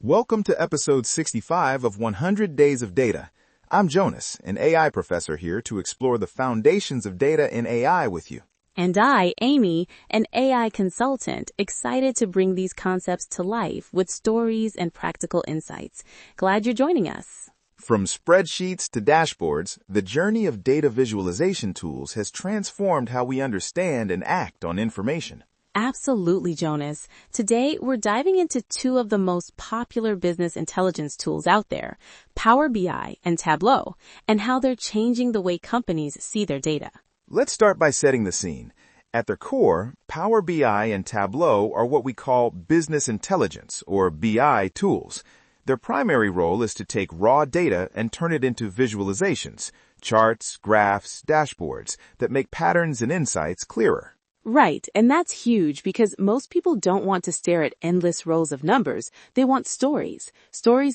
Welcome to episode 65 of 100 Days of Data. I'm Jonas, an AI professor here to explore the foundations of data in AI with you. And I, Amy, an AI consultant, excited to bring these concepts to life with stories and practical insights. Glad you're joining us. From spreadsheets to dashboards, the journey of data visualization tools has transformed how we understand and act on information. Absolutely, Jonas. Today, we're diving into two of the most popular business intelligence tools out there, Power BI and Tableau, and how they're changing the way companies see their data. Let's start by setting the scene. At their core, Power BI and Tableau are what we call business intelligence, or BI tools. Their primary role is to take raw data and turn it into visualizations, charts, graphs, dashboards that make patterns and insights clearer. Right, and that's huge because most people don't want to stare at endless rows of numbers. They want stories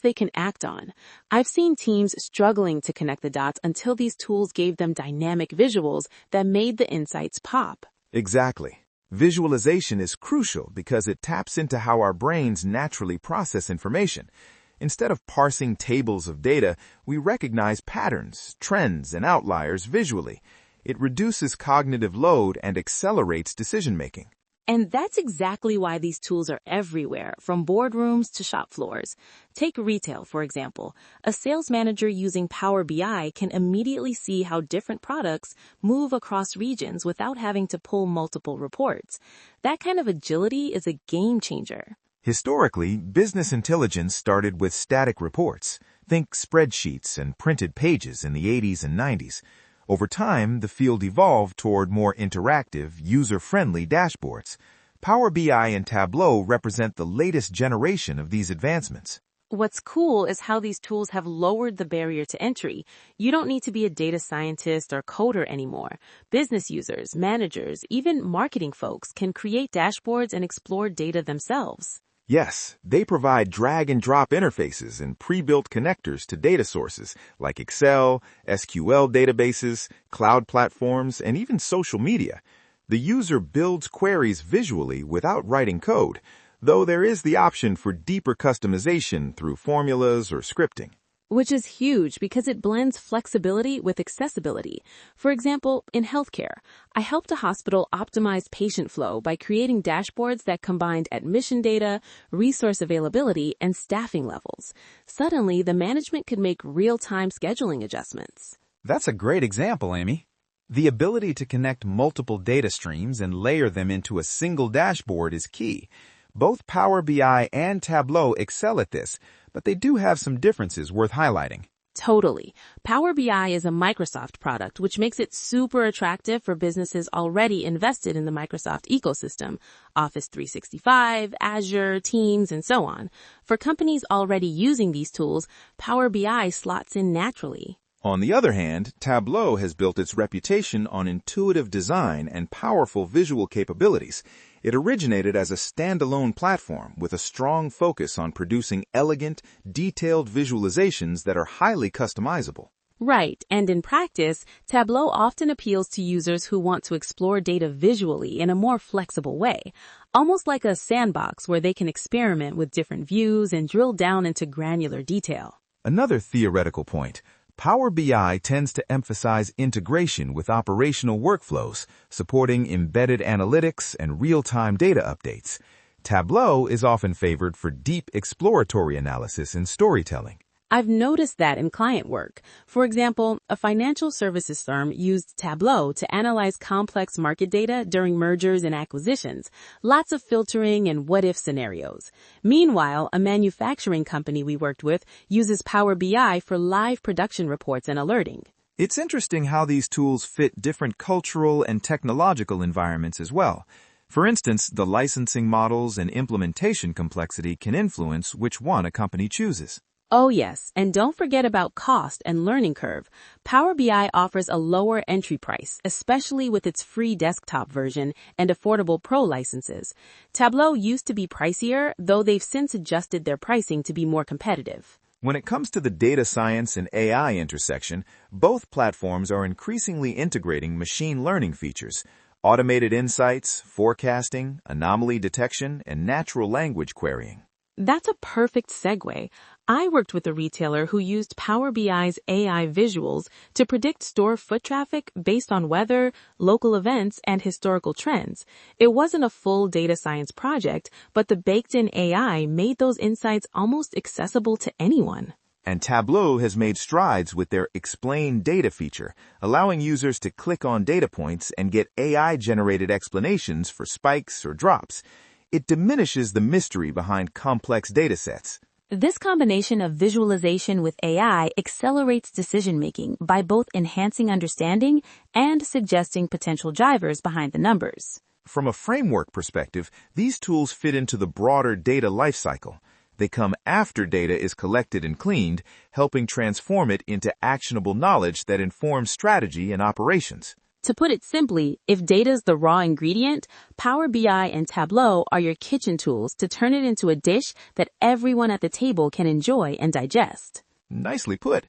they can act on. I've seen teams struggling to connect the dots until these tools gave them dynamic visuals that made the insights pop. Exactly. Visualization is crucial because it taps into how our brains naturally process information. Instead of parsing tables of data, we recognize patterns, trends, and outliers visually. It reduces cognitive load and accelerates decision-making. And that's exactly why these tools are everywhere, from boardrooms to shop floors. Take retail, for example. A sales manager using Power BI can immediately see how different products move across regions without having to pull multiple reports. That kind of agility is a game changer. Historically, business intelligence started with static reports. Think spreadsheets and printed pages in the 80s and 90s. Over time, the field evolved toward more interactive, user-friendly dashboards. Power BI and Tableau represent the latest generation of these advancements. What's cool is how these tools have lowered the barrier to entry. You don't need to be a data scientist or coder anymore. Business users, managers, even marketing folks can create dashboards and explore data themselves. Yes, they provide drag-and-drop interfaces and pre-built connectors to data sources like Excel, SQL databases, cloud platforms, and even social media. The user builds queries visually without writing code, though there is the option for deeper customization through formulas or scripting. Which is huge because it blends flexibility with accessibility. For example, in healthcare, I helped a hospital optimize patient flow by creating dashboards that combined admission data, resource availability, and staffing levels. Suddenly, the management could make real-time scheduling adjustments. That's a great example, Amy. The ability to connect multiple data streams and layer them into a single dashboard is key. Both Power BI and Tableau excel at this, but they do have some differences worth highlighting. Totally. Power BI is a Microsoft product, which makes it super attractive for businesses already invested in the Microsoft ecosystem, Office 365, Azure, Teams, and so on. For companies already using these tools, Power BI slots in naturally. On the other hand, Tableau has built its reputation on intuitive design and powerful visual capabilities. It originated as a standalone platform with a strong focus on producing elegant, detailed visualizations that are highly customizable. Right, and in practice, Tableau often appeals to users who want to explore data visually in a more flexible way, almost like a sandbox where they can experiment with different views and drill down into granular detail. Another theoretical point. Power BI tends to emphasize integration with operational workflows, supporting embedded analytics and real-time data updates. Tableau is often favored for deep exploratory analysis and storytelling. I've noticed that in client work. For example, a financial services firm used Tableau to analyze complex market data during mergers and acquisitions, lots of filtering and what-if scenarios. Meanwhile, a manufacturing company we worked with uses Power BI for live production reports and alerting. It's interesting how these tools fit different cultural and technological environments as well. For instance, the licensing models and implementation complexity can influence which one a company chooses. Oh yes, and don't forget about cost and learning curve. Power BI offers a lower entry price, especially with its free desktop version and affordable pro licenses. Tableau used to be pricier, though they've since adjusted their pricing to be more competitive. When it comes to the data science and AI intersection, both platforms are increasingly integrating machine learning features. Automated insights, forecasting, anomaly detection, and natural language querying. That's a perfect segue. I worked with a retailer who used Power BI's AI visuals to predict store foot traffic based on weather, local events, and historical trends. It wasn't a full data science project, but the baked-in AI made those insights almost accessible to anyone. And Tableau has made strides with their Explain Data feature, allowing users to click on data points and get AI-generated explanations for spikes or drops. It diminishes the mystery behind complex datasets. This combination of visualization with AI accelerates decision-making by both enhancing understanding and suggesting potential drivers behind the numbers. From a framework perspective, these tools fit into the broader data lifecycle. They come after data is collected and cleaned, helping transform it into actionable knowledge that informs strategy and operations. To put it simply, if data's the raw ingredient, Power BI and Tableau are your kitchen tools to turn it into a dish that everyone at the table can enjoy and digest. Nicely put.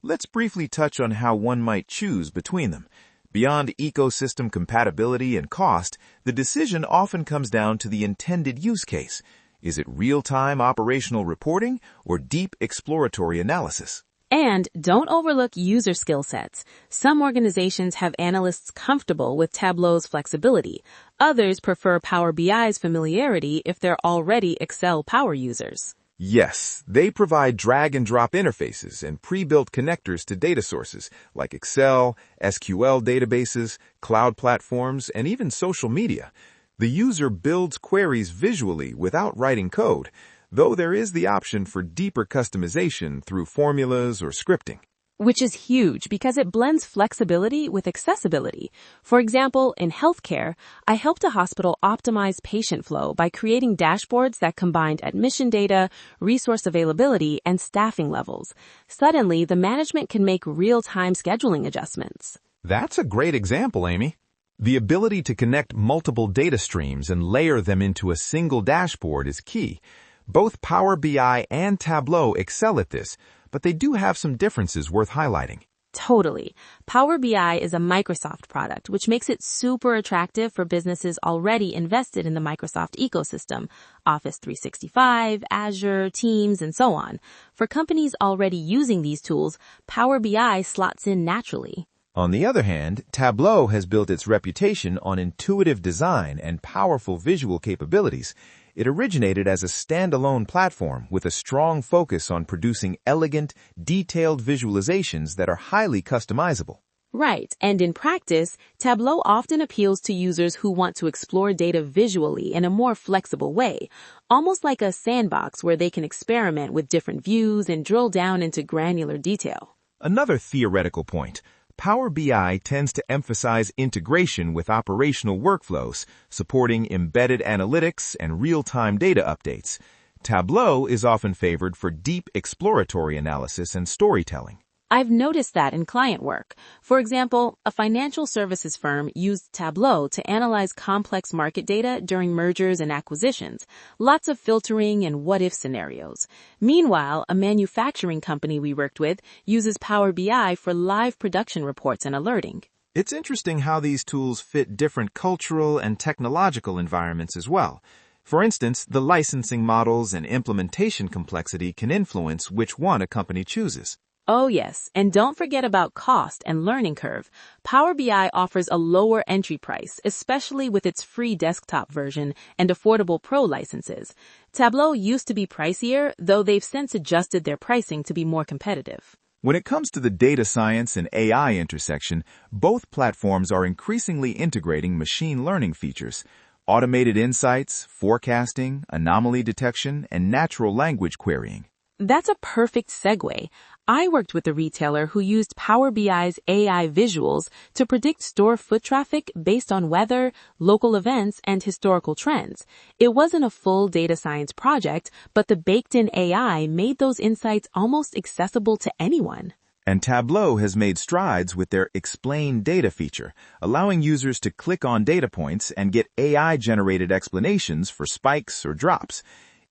Let's briefly touch on how one might choose between them. Beyond ecosystem compatibility and cost, the decision often comes down to the intended use case. Is it real-time operational reporting or deep exploratory analysis? And don't overlook user skill sets. Some organizations have analysts comfortable with Tableau's flexibility. Others prefer Power BI's familiarity if they're already Excel power users. Yes, they provide drag-and-drop interfaces and pre-built connectors to data sources like Excel, SQL databases, cloud platforms, and even social media. The user builds queries visually without writing code, though there is the option for deeper customization through formulas or scripting. Which is huge because it blends flexibility with accessibility. For example, in healthcare, I helped a hospital optimize patient flow by creating dashboards that combined admission data, resource availability, and staffing levels. Suddenly, the management can make real-time scheduling adjustments. That's a great example, Amy. The ability to connect multiple data streams and layer them into a single dashboard is key. Both Power BI and Tableau excel at this, but they do have some differences worth highlighting. Totally. Power BI is a Microsoft product, which makes it super attractive for businesses already invested in the Microsoft ecosystem, Office 365, Azure, Teams, and so on. For companies already using these tools, Power BI slots in naturally. On the other hand, Tableau has built its reputation on intuitive design and powerful visual capabilities. It originated as a standalone platform with a strong focus on producing elegant, detailed visualizations that are highly customizable. Right, and in practice, Tableau often appeals to users who want to explore data visually in a more flexible way, almost like a sandbox where they can experiment with different views and drill down into granular detail. Another theoretical point. Power BI tends to emphasize integration with operational workflows, supporting embedded analytics and real-time data updates. Tableau is often favored for deep exploratory analysis and storytelling. I've noticed that in client work. For example, a financial services firm used Tableau to analyze complex market data during mergers and acquisitions, lots of filtering and what-if scenarios. Meanwhile, a manufacturing company we worked with uses Power BI for live production reports and alerting. It's interesting how these tools fit different cultural and technological environments as well. For instance, the licensing models and implementation complexity can influence which one a company chooses. Oh yes, and don't forget about cost and learning curve. Power BI offers a lower entry price, especially with its free desktop version and affordable pro licenses. Tableau used to be pricier, though they've since adjusted their pricing to be more competitive. When it comes to the data science and AI intersection, both platforms are increasingly integrating machine learning features. Automated insights, forecasting, anomaly detection, and natural language querying. That's a perfect segue. I worked with a retailer who used Power BI's AI visuals to predict store foot traffic based on weather, local events, and historical trends. It wasn't a full data science project, but the baked-in AI made those insights almost accessible to anyone. And Tableau has made strides with their Explain Data feature, allowing users to click on data points and get AI-generated explanations for spikes or drops.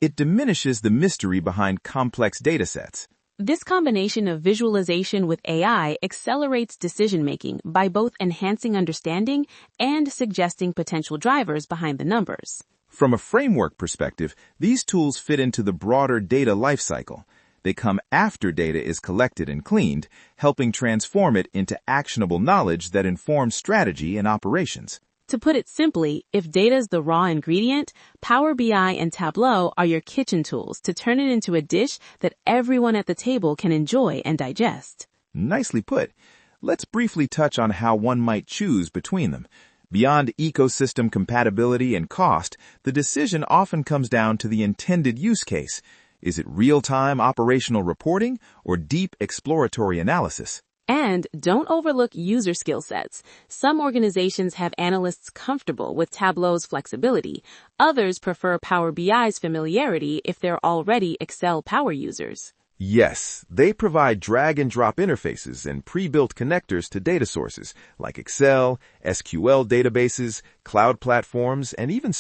It diminishes the mystery behind complex datasets. This combination of visualization with AI accelerates decision-making by both enhancing understanding and suggesting potential drivers behind the numbers. From a framework perspective, these tools fit into the broader data lifecycle. They come after data is collected and cleaned, helping transform it into actionable knowledge that informs strategy and operations. To put it simply, if data is the raw ingredient, Power BI and Tableau are your kitchen tools to turn it into a dish that everyone at the table can enjoy and digest. Nicely put. Let's briefly touch on how one might choose between them. Beyond ecosystem compatibility and cost, the decision often comes down to the intended use case. Is it real-time operational reporting or deep exploratory analysis? And don't overlook user skill sets. Some organizations have analysts comfortable with Tableau's flexibility. Others prefer Power BI's familiarity if they're already Excel power users. Yes, they provide drag-and-drop interfaces and pre-built connectors to data sources like Excel, SQL databases, cloud platforms, and even